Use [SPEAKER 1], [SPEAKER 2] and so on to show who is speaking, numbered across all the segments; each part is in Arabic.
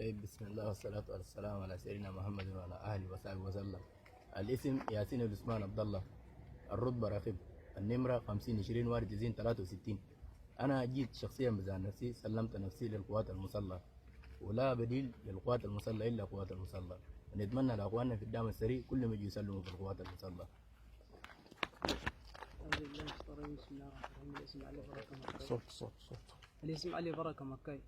[SPEAKER 1] طيب، بسم الله والصلاة والسلام على سيدنا محمد وعلى أهله وصحبه وسلم. الاسم ياسين العثمان عبد الله. الرتبة رقيب. النمرة 50 20 21 63. أنا جيت شخصيا بزعل نفسي، سلمت نفسي للقوات المسلحة، ولا بديل للقوات المسلحة إلا القوات المسلحة. نتمنى لأخواننا في الدعم السريع كل ما يجوا يسلموا في القوات المسلحة.
[SPEAKER 2] بسم الله الرحمن الرحيم. الاسم علي بركة مكاي.
[SPEAKER 3] صوت.
[SPEAKER 2] الاسم علي بركة مكاي.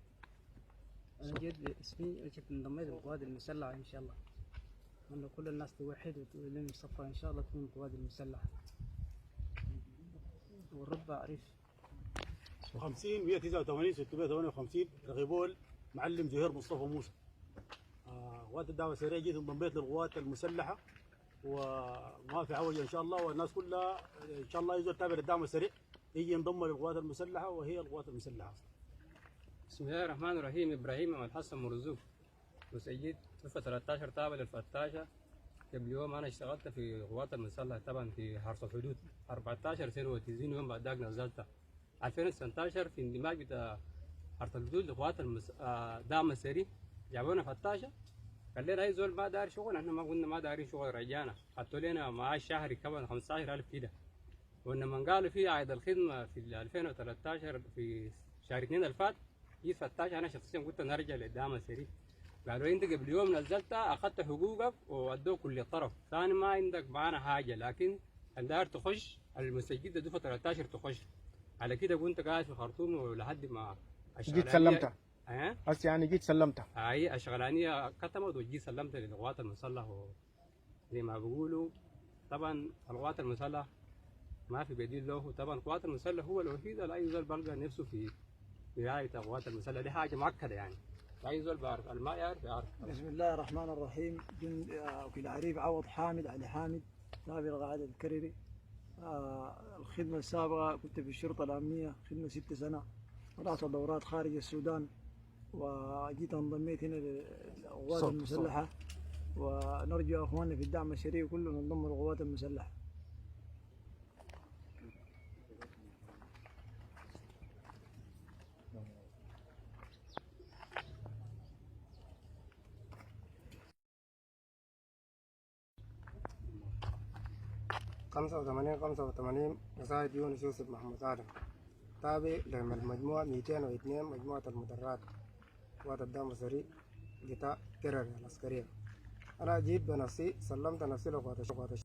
[SPEAKER 2] أنا جيت باسمي، جيت انضميت للقوات المسلحة إن شاء الله. أتمنى كل الناس توحد وتلم صفها إن شاء الله تكون القوات المسلحة. والرتبة أعرف
[SPEAKER 3] 50 189 658 رغيبول معلم زهير مصطفى موسى. قوات الدعوة السريعة جيت انضميت للقوات المسلحة، وما في عوجة إن شاء الله، والناس كلها إن شاء الله يجوا تتابع الدعم السريع يجي ينضم للقوات المسلحة، وهي القوات المسلحة.
[SPEAKER 4] بسم الله الرحمن الرحيم. ابراهيم محمد حسن مرزوق، مسجد صفة 13 تابع للفتاشة. قبل يوم انا اشتغلت في القوات المسلحة طبعا في حرس الحدود 14 سنة وتزين يوم بعد ذاك نزلت 2019 في اندماج بتاع حرس الحدود لقوات دعم السريع. جابونا فتاشة، قال لنا اي زول ما داري شغل، احنا ما قلنا ما داري شغل، رجعنا حطوا لنا معاش شهري كمان 15000 كده. وانما قالوا في عقد الخدمة في 2013 في شهر 2 الفات جيت فتاش، انا شخصيا قلت نرجع للدعم السريع. قالوا انت قبل يوم نزلت اخذت حقوقك وادوك كل طرف ثاني، ما عندك معانا حاجه، لكن الدار تخش المسجد دفعه 13 تخش. على كده كنت قاعد في خرطوم ولحد ما
[SPEAKER 3] جيت سلمتها.
[SPEAKER 4] بس
[SPEAKER 3] يعني جيت سلمتها.
[SPEAKER 4] هي الشغلانيه كتمت وجيت سلمتها للقوات المسلحه. زي ما بيقولوا طبعا القوات المسلحه ما في بديل له، طبعا القوات المسلحه هو الوحيد اللي اي زول بلقى نفسه في رعايه القوات المسلحه، دي حاجه مؤكده يعني. اي زول بعرف الما يعرف يعرف.
[SPEAKER 2] بسم الله الرحمن الرحيم. وكيل عريف عوض حامد علي حامد، تابع القاعدة الكرري. الخدمة السابقة كنت في الشرطة الأمنية، خدمة 6 سنة، طلعت دورات خارج السودان، وجيت انضميت هنا للقوات المسلحة. ونرجو أخواننا في الدعم السريع كلهم ينضموا للقوات المسلحة.
[SPEAKER 5] خمسة وثمانين مساعد يونس يوسف محمود آدم، تابع للمجموعة 202 مجموعة المدرعات قوات الدعم السريع قطاع كرر العسكرية. أنا جيت بنفسي، سلمت نفسي لقوات